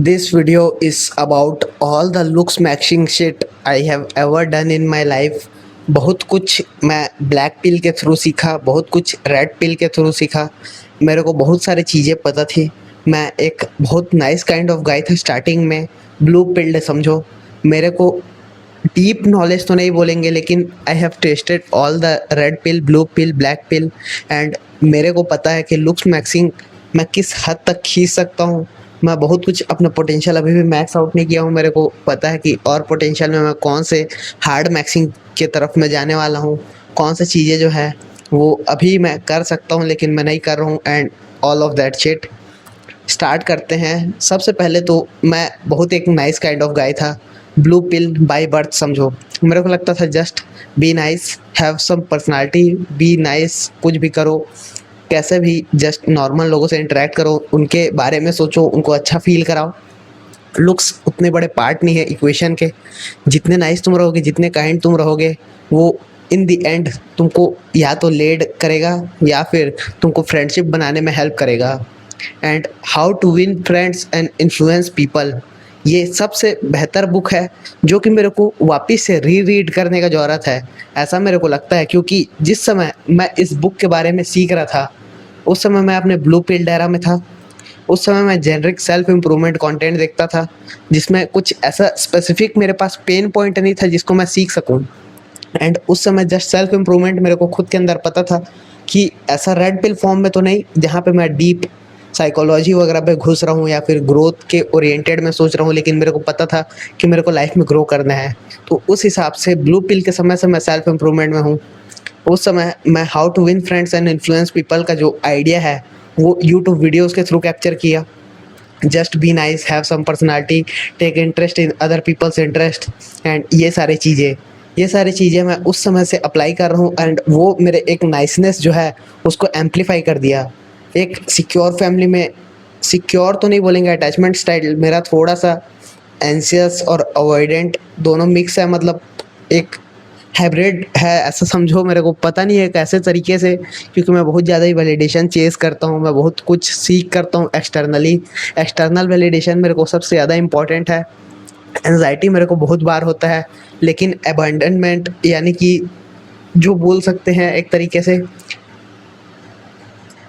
This video is about all the looks matching shit I have ever done in my life. बहुत कुछ मैं black पिल के through सीखा, बहुत कुछ रेड पिल के थ्रू सीखा। मेरे को बहुत सारी चीज़ें पता थी। मैं एक बहुत नाइस काइंड ऑफ गाय था स्टार्टिंग में, ब्लू पिल्ड समझो। मेरे को डीप नॉलेज तो नहीं बोलेंगे, लेकिन I have tested all the red pill, blue pill, black pill and मेरे को पता है कि लुक्स मैक्सिंग मैं किस हद तक खींच सकता हूँ। मैं बहुत कुछ अपना पोटेंशियल अभी भी मैक्स आउट नहीं किया हूँ। मेरे को पता है कि और पोटेंशियल में मैं कौन से हार्ड मैक्सिंग के तरफ मैं जाने वाला हूँ, कौन सी चीज़ें जो है वो अभी मैं कर सकता हूँ लेकिन मैं नहीं कर रहा हूँ and all of that shit. Start करते हैं। सबसे पहले तो मैं बहुत एक नाइस काइंड ऑफ गाय था, ब्लू पिल बाय बर्थ समझो। मेरे को लगता था just be nice, have some personality, be nice, कुछ भी करो, कैसे भी जस्ट नॉर्मल लोगों से इंटरेक्ट करो, उनके बारे में सोचो, उनको अच्छा फील कराओ। लुक्स उतने बड़े पार्ट नहीं है इक्वेशन के। जितने नाइस तुम रहोगे, जितने काइंड तुम रहोगे, वो इन द एंड तुमको या तो लेड करेगा या फिर तुमको फ्रेंडशिप बनाने में हेल्प करेगा। And how to win friends and influence people, ये सबसे बेहतर बुक है जो कि मेरे को वापस से री रीड करने का ज़रूरत है, ऐसा मेरे को लगता है। क्योंकि जिस समय मैं इस बुक के बारे में सीख रहा था उस समय मैं अपने ब्लू पिल डेरा में था। उस समय मैं जेनरिक सेल्फ इम्प्रूवमेंट कंटेंट देखता था जिसमें कुछ ऐसा स्पेसिफिक मेरे पास पेन पॉइंट नहीं था जिसको मैं सीख सकूं। एंड उस समय जस्ट सेल्फ इम्प्रूवमेंट मेरे को खुद के अंदर पता था कि ऐसा रेड पिल फॉर्म में तो नहीं जहाँ पे मैं डीप साइकोलॉजी वगैरह पे घुस रहा हूँ या फिर ग्रोथ के ओरिएंटेड में सोच रहा हूँ, लेकिन मेरे को पता था कि मेरे को लाइफ में ग्रो करना है। तो उस हिसाब से ब्लू पिल के समय से मैं सेल्फ इम्प्रूवमेंट में हूँ। उस समय मैं how to win friends and influence people का जो आइडिया है वो यूट्यूब वीडियोज़ के थ्रू कैप्चर किया। Just be nice, have some personality, take interest in other people's interest and ये सारी चीज़ें मैं उस समय से अप्लाई कर रहा हूँ एंड वो मेरे एक नाइसनेस जो है उसको एम्पलीफाई कर दिया। एक सिक्योर फैमिली में, सिक्योर तो नहीं बोलेंगे, अटैचमेंट स्टाइल मेरा थोड़ा सा एंसियस और अवॉइडेंट दोनों मिक्स है, मतलब एक हाइब्रिड है ऐसा समझो। मेरे को पता नहीं है कैसे तरीके से, क्योंकि मैं बहुत ज़्यादा ही वैलिडेशन चेज़ करता हूँ, मैं बहुत कुछ सीख करता हूँ एक्सटर्नली। एक्सटर्नल वैलिडेशन मेरे को सबसे ज़्यादा इम्पॉर्टेंट है। एंजाइटी मेरे को बहुत बार होता है, लेकिन अबंडनमेंट यानी कि जो बोल सकते हैं एक तरीके से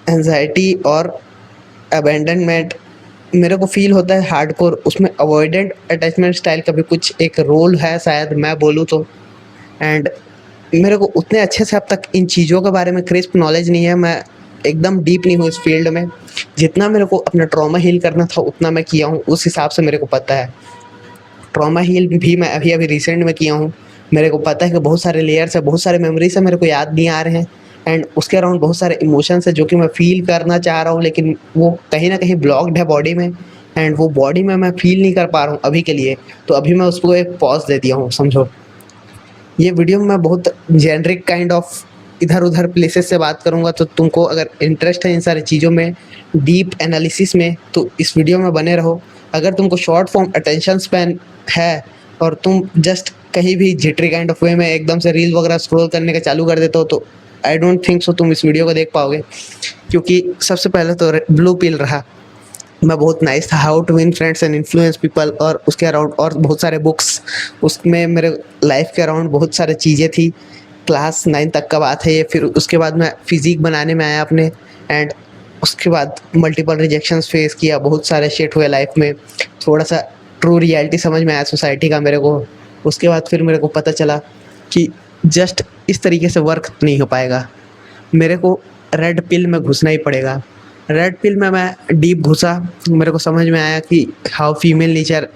एंजाइटी और अबैंडनमेंट मेरे को फील होता है हार्डकोर। उसमें अवॉइडेंट अटैचमेंट स्टाइल का भी कुछ एक रोल है शायद मैं बोलूँ तो। एंड मेरे को उतने अच्छे से अब तक इन चीज़ों के बारे में क्रिस्प नॉलेज नहीं है, मैं एकदम डीप नहीं हूँ इस फील्ड में। जितना मेरे को अपना ट्रॉमा हील करना था उतना मैं किया हूँ, उस हिसाब से मेरे को पता है। ट्रॉमा हील भी मैं अभी अभी रिसेंट में किया हूँ। मेरे को पता है कि बहुत सारे लेयर्स है, बहुत सारे मेमोरीज है, मेरे को याद नहीं आ रहे हैं एंड उसके अराउंड बहुत सारे इमोशंस है जो कि मैं फील करना चाह रहा हूँ, लेकिन वो कहीं ना कहीं ब्लॉक्ड है बॉडी में एंड वो बॉडी में मैं फील नहीं कर पा रहा हूँ अभी के लिए। तो अभी मैं उसको एक पॉज दे दिया हूँ समझो। ये वीडियो में मैं बहुत जेनरिक काइंड ऑफ इधर उधर प्लेसेस से बात करूँगा, तो तुमको अगर इंटरेस्ट है इन सारी चीज़ों में, डीप एनालिसिस में, तो इस वीडियो में बने रहो। अगर तुमको शॉर्ट फॉर्म अटेंशन स्पैन है और तुम जस्ट कहीं भी जिटरी काइंड ऑफ वे में एकदम से रील वगैरह स्क्रॉल करने का चालू कर देते हो तो आई डोंट थिंक सो तुम इस वीडियो को देख पाओगे। क्योंकि सबसे पहले तो ब्लू पिल रहा, मैं बहुत नाइस था, how to win friends and influence people, और उसके अराउंड और बहुत सारे बुक्स, उसमें मेरे लाइफ के अराउंड बहुत सारी चीज़ें थी। क्लास 9 तक का बात है ये। फिर उसके बाद मैं फिजिक बनाने में आया अपने एंड उसके बाद मल्टीपल रिजेक्शंस फेस किया, बहुत सारे शिट हुए लाइफ में। थोड़ा सा ट्रू रियलिटी समझ में आया सोसाइटी का मेरे को। उसके बाद फिर मेरे को पता चला कि जस्ट इस तरीके से वर्क नहीं हो पाएगा, मेरे को रेड पिल में घुसना ही पड़ेगा। रेड पिल में मैं डीप घुसा, मेरे को समझ में आया कि हाउ फीमेल नेचर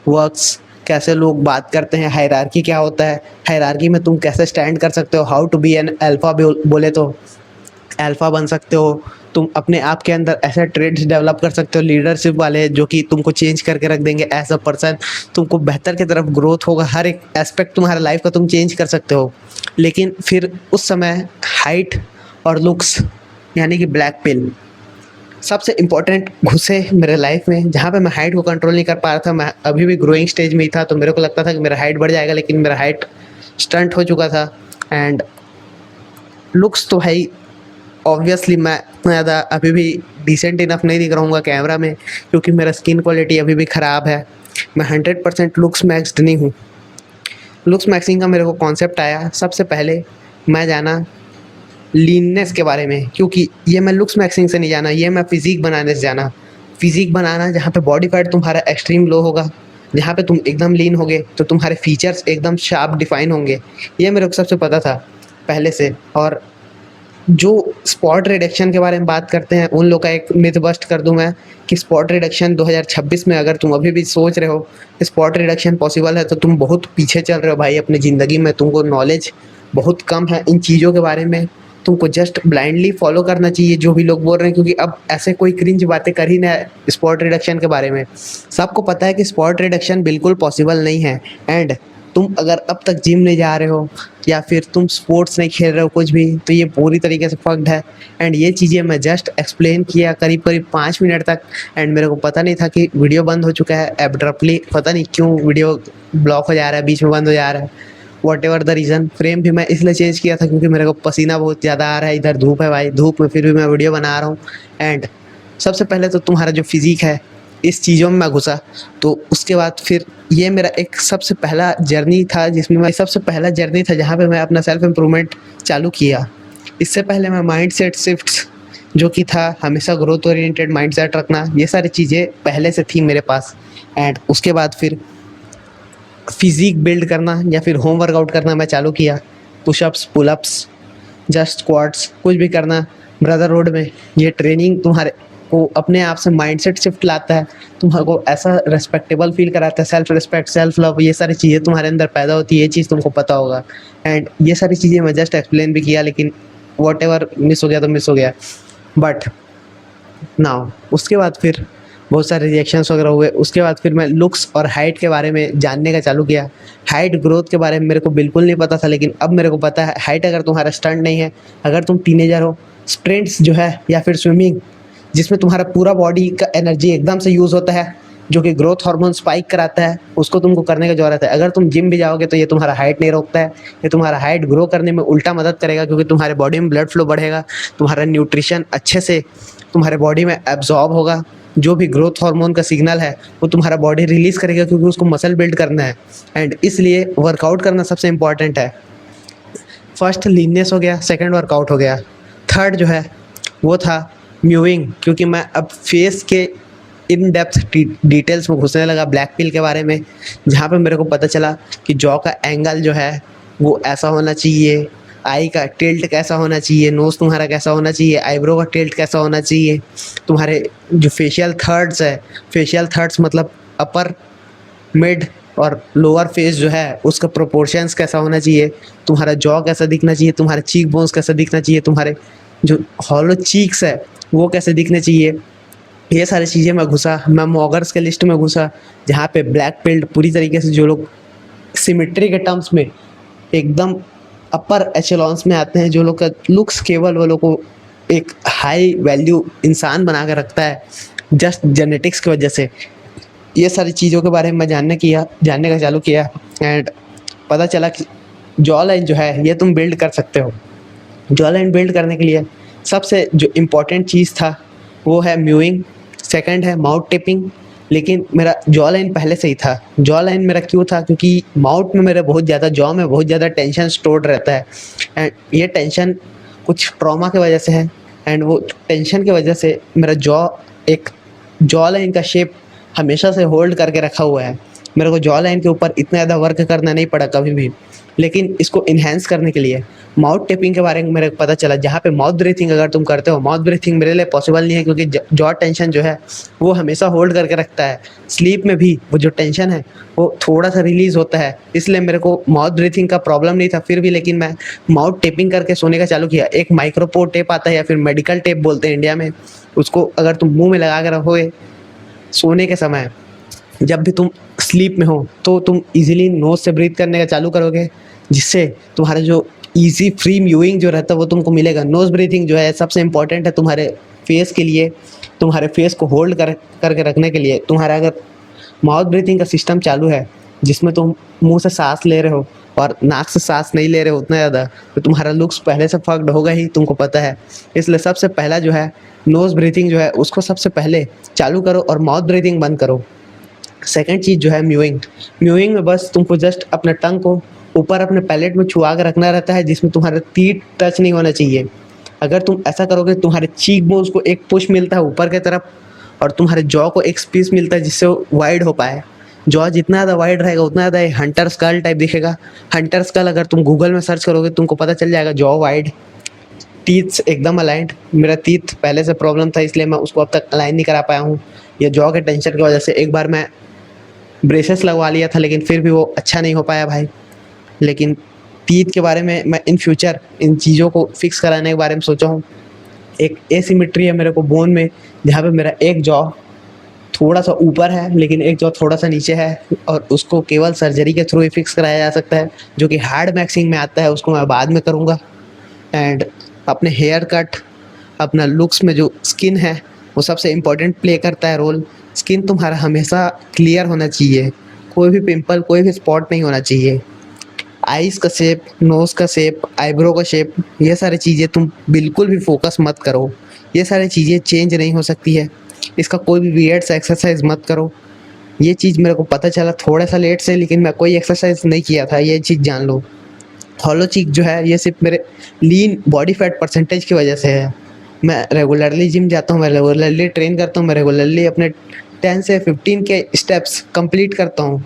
वर्क्स, कैसे लोग बात करते हैं, हायरार्की क्या होता है, हायरार्की में तुम कैसे स्टैंड कर सकते हो, how to be an alpha बोले तो अल्फा बन सकते हो। तुम अपने आप के अंदर ऐसे ट्रेड्स डेवलप कर सकते हो लीडरशिप वाले जो कि तुमको चेंज करके रख देंगे एज अ पर्सन। तुमको बेहतर की तरफ ग्रोथ होगा, हर एक एस्पेक्ट तुम्हारे लाइफ का तुम चेंज कर सकते हो। लेकिन फिर उस समय हाइट और लुक्स यानी कि ब्लैक पिल सबसे इम्पोर्टेंट घुसे मेरे लाइफ में, जहाँ पे मैं हाइट को कंट्रोल नहीं कर पा रहा था। मैं अभी भी ग्रोइंग स्टेज में ही था, तो मेरे को लगता था कि मेरा हाइट बढ़ जाएगा, लेकिन मेरा हाइट स्टंट हो चुका था। एंड लुक्स तो है ही, ऑब्वियसली मैं इतना ज़्यादा अभी भी डिसेंट इनफ नहीं दिख रहा हूँ कैमरा में, क्योंकि मेरा स्किन क्वालिटी अभी भी ख़राब है। मैं 100% लुक्स मैक्स्ड नहीं हूँ। लुक्स मैक्सिंग का मेरे को कॉन्सेप्ट आया सबसे पहले मैं जाना लीननेस के बारे में, क्योंकि ये मैं लुक्स मैक्सिंग से नहीं जाना, ये मैं फिज़िक बनाने से जाना। फिज़िक बनाना जहाँ पे बॉडी फैट तुम्हारा एक्सट्रीम लो होगा, जहाँ पे तुम एकदम लीन होगे तो तुम्हारे फीचर्स एकदम शार्प डिफाइन होंगे। ये मेरे को सबसे पता था पहले से। और जो स्पॉट रिडक्शन के बारे में बात करते हैं उन लोग का एक मिथ बस्ट कर दूं मैं कि स्पॉट रिडक्शन 2026 में अगर तुम अभी भी सोच रहे हो स्पॉट रिडक्शन पॉसिबल है तो तुम बहुत पीछे चल रहे हो भाई अपनी ज़िंदगी में। तुमको नॉलेज बहुत कम है इन चीज़ों के बारे में। तुमको जस्ट ब्लाइंडली फॉलो करना चाहिए जो भी लोग बोल रहे हैं, क्योंकि अब ऐसे कोई क्रिंज बातें कर ही ना स्पॉट रिडक्शन के बारे में। सबको पता है कि स्पॉट रिडक्शन बिल्कुल पॉसिबल नहीं है। एंड तुम अगर अब तक जिम नहीं जा रहे हो या फिर तुम स्पोर्ट्स नहीं खेल रहे हो कुछ भी, तो ये पूरी तरीके से फक्ड है। एंड ये चीज़ें मैं जस्ट एक्सप्लेन किया करीब करीब 5 मिनट तक। एंड मेरे को पता नहीं था कि वीडियो बंद हो चुका है एब्रप्टली, पता नहीं क्यों वीडियो ब्लॉक हो जा रहा है, बीच में बंद हो जा रहा है। What ever the reason. Frame भी मैं इसलिए चेंज किया था क्योंकि मेरे को पसीना बहुत ज़्यादा आ रहा है, इधर धूप है भाई, धूप में फिर भी मैं वीडियो बना रहा हूँ। एंड सबसे पहले तो तुम्हारा जो फिज़िक है इस चीज़ों में मैं घुसा, तो उसके बाद फिर ये मेरा एक सबसे पहला जर्नी था जहाँ पे मैं अपना सेल्फ इम्प्रूवमेंट चालू किया। इससे पहले मैं माइंड सेट शिफ्ट्स जो कि था हमेशा ग्रोथ ओरिएंटेड माइंड सेट रखना, ये सारी चीज़ें पहले से थी मेरे पास। एंड उसके बाद फिर फिज़िक बिल्ड करना या फिर होम वर्कआउट करना मैं चालू किया। पुशअप्स, पुलअप्स, जस्ट स्क्वाट्स, कुछ भी करना ब्रदरहुड में। ये ट्रेनिंग तुम्हारे को अपने आप से माइंडसेट शिफ्ट लाता है, तुम्हारे ऐसा रिस्पेक्टेबल फील कराता है, सेल्फ रिस्पेक्ट, सेल्फ लव, ये सारी चीज़ें तुम्हारे अंदर पैदा होती है, ये चीज़ तुमको पता होगा। एंड ये सारी चीज़ें मैं जस्ट एक्सप्लेन भी किया, लेकिन वॉट एवर मिस हो गया तो मिस हो गया। बट नाउ उसके बाद फिर बहुत सारे रिएक्शंस वगैरह हुए। उसके बाद फिर मैं लुक्स और हाइट के बारे में जानने का चालू किया। हाइट ग्रोथ के बारे में मेरे को बिल्कुल नहीं पता था, लेकिन अब मेरे को पता है। हाइट अगर तुम्हारा स्टंट नहीं है, अगर तुम टीनेजर हो, स्प्रिंट्स जो है या फिर स्विमिंग जिसमें तुम्हारा पूरा बॉडी का एनर्जी एकदम से यूज़ होता है, जो कि ग्रोथ हार्मोन स्पाइक कराता है, उसको तुमको करने की ज़रूरत है। अगर तुम जिम भी जाओगे तो ये तुम्हारा हाइट नहीं रोकता है, ये तुम्हारा हाइट ग्रो करने में उल्टा मदद करेगा, क्योंकि तुम्हारे बॉडी में ब्लड फ्लो बढ़ेगा, तुम्हारा न्यूट्रिशन अच्छे से तुम्हारे बॉडी में एब्जॉर्ब होगा। जो भी ग्रोथ हार्मोन का सिग्नल है वो तुम्हारा बॉडी रिलीज़ करेगा, क्योंकि उसको मसल बिल्ड करना है। एंड इसलिए वर्कआउट करना सबसे इम्पॉर्टेंट है। फर्स्ट लीननेस हो गया, सेकंड वर्कआउट हो गया, थर्ड जो है वो था म्यूइंग, क्योंकि मैं अब फेस के इन डेप्थ डिटेल्स में घुसने लगा ब्लैक पिल के बारे में, जहाँ पे मेरे को पता चला कि जॉ का एंगल जो है वो ऐसा होना चाहिए, आई का टिल्ट कैसा होना चाहिए, नोज़ तुम्हारा कैसा होना चाहिए, आईब्रो का टिल्ट कैसा होना चाहिए, तुम्हारे जो फेशियल थर्ड्स है, फेशियल थर्ड्स मतलब अपर, मिड और लोअर फेस जो है उसका प्रोपोर्शंस कैसा होना चाहिए, तुम्हारा जॉ कैसा दिखना चाहिए, तुम्हारे चीक बोन्स कैसा दिखना चाहिए, तुम्हारे जो हॉलो चीक्स है वो कैसे दिखने चाहिए। ये सारी चीज़ें मैं घुसा, मैं मॉगर्स के लिस्ट में घुसा, जहाँ पे ब्लैक बेल्ट पूरी तरीके से जो लोग सिमेट्री के टर्म्स में एकदम अपर एचेलॉन्स में आते हैं, जो लोग का लुक्स केवल वो लोग को एक हाई वैल्यू इंसान बना कर रखता है जस्ट जेनेटिक्स की वजह से। ये सारी चीज़ों के बारे में मैं जानने का चालू किया। एंड पता चला कि जॉ लाइन जो है ये तुम बिल्ड कर सकते हो। जॉ लाइन बिल्ड करने के लिए सबसे जो इम्पोर्टेंट चीज़ था वो है म्यूइंग, सेकंड है माउथ टिपिंग। लेकिन मेरा जॉ लाइन पहले से ही था। जॉ लाइन मेरा क्यों था, क्योंकि माउथ में मेरा बहुत ज़्यादा, जॉ में बहुत ज़्यादा टेंशन स्टोर्ड रहता है। एंड ये टेंशन कुछ ट्रॉमा की वजह से है। एंड वो टेंशन की वजह से मेरा एक जॉ लाइन का शेप हमेशा से होल्ड करके रखा हुआ है। मेरे को जॉ लाइन के ऊपर इतना ज़्यादा वर्क करना नहीं पड़ा कभी भी। लेकिन इसको इन्हेंस करने के लिए माउथ टेपिंग के बारे में मेरे को पता चला, जहाँ पे माउथ ब्रीथिंग अगर तुम करते हो, माउथ ब्रीथिंग मेरे लिए पॉसिबल नहीं है, क्योंकि जॉ टेंशन जो है वो हमेशा होल्ड करके रखता है। स्लीप में भी वो जो टेंशन है वो थोड़ा सा रिलीज़ होता है, इसलिए मेरे को माउथ ब्रीथिंग का प्रॉब्लम नहीं था फिर भी। लेकिन मैं माउथ टेपिंग करके सोने का चालू किया। एक माइक्रोपोर टेप आता है या फिर मेडिकल टेप बोलते हैं इंडिया में, उसको अगर तुम मुँह में लगा के रखोगे सोने के समय, जब भी तुम स्लीप में हो तो तुम इजीली नोज से ब्रीथ करने का चालू करोगे, जिससे तुम्हारा जो इजी फ्री म्यूइंग जो रहता है वो तुमको मिलेगा। नोज ब्रीथिंग जो है सबसे इंपॉर्टेंट है तुम्हारे फेस के लिए, तुम्हारे फेस को होल्ड करके रखने के लिए। तुम्हारा अगर माउथ ब्रीथिंग का सिस्टम चालू है जिसमें तुम मुंह से सांस ले रहे हो, और नाक से सांस नहीं ले रहे हो उतना ज़्यादा, तो तुम्हारा लुक्स पहले से फक्ड होगा ही, तुमको पता है। इसलिए सबसे पहला जो है नोज़ ब्रीथिंग जो है उसको सबसे पहले चालू करो और माउथ ब्रीथिंग बंद करो। सेकंड चीज़ जो है म्यूइंग। म्यूइंग में बस तुमको जस्ट अपने टंग को ऊपर अपने पैलेट में छुआ के रखना रहता है, जिसमें तुम्हारा टीथ टच नहीं होना चाहिए। अगर तुम ऐसा करोगे तुम्हारे चीक बोन्स को एक पुश मिलता है ऊपर की तरफ, और तुम्हारे जॉ को एक स्पेस मिलता है जिससे वो वाइड हो पाए। जॉ जितना ज़्यादा वाइड रहेगा उतना ज़्यादा हंटर स्कल टाइप दिखेगा। हंटर स्कल अगर तुम गूगल में सर्च करोगे तुमको पता चल जाएगा। जॉ वाइड, टीथ एकदम अलाइंड। मेरा टीथ पहले से प्रॉब्लम था इसलिए मैं उसको अब तक अलाइन नहीं करा पाया हूँ। ये जॉ के टेंशन की वजह से एक बार मैं ब्रेसेस लगवा लिया था, लेकिन फिर भी वो अच्छा नहीं हो पाया भाई। लेकिन टीथ के बारे में मैं इन फ्यूचर इन चीज़ों को फिक्स कराने के बारे में सोचा हूँ। एक एसिमेट्री है मेरे को बोन में, जहाँ पे मेरा एक जॉ थोड़ा सा ऊपर है लेकिन एक जॉ थोड़ा सा नीचे है, और उसको केवल सर्जरी के थ्रू ही फिक्स कराया जा सकता है, जो कि हार्ड मैक्सिंग में आता है। उसको मैं बाद में करूँगा। एंड अपने हेयर कट, अपना लुक्स में जो स्किन है वो सबसे इम्पोर्टेंट प्ले करता है रोल। स्किन तुम्हारा हमेशा क्लियर होना चाहिए, कोई भी पिंपल कोई भी स्पॉट नहीं होना चाहिए। आईज़ का शेप, नोज़ का शेप, आईब्रो का शेप, ये सारी चीज़ें तुम बिल्कुल भी फोकस मत करो। ये सारी चीज़ें चेंज नहीं हो सकती है। इसका कोई भी वियर्ड सा एक्सरसाइज मत करो। ये चीज़ मेरे को पता चला थोड़ा सा लेट से, लेकिन मैं कोई एक्सरसाइज नहीं किया था, ये चीज़ जान लो। हॉलो चीक जो है ये सिर्फ मेरे लीन बॉडी फैट परसेंटेज की वजह से है। मैं रेगुलरली जिम जाता हूँ, मैं रेगुलरली ट्रेन करता हूँ, मैं रेगुलरली अपने 10 से 15 के स्टेप्स कंप्लीट करता हूँ।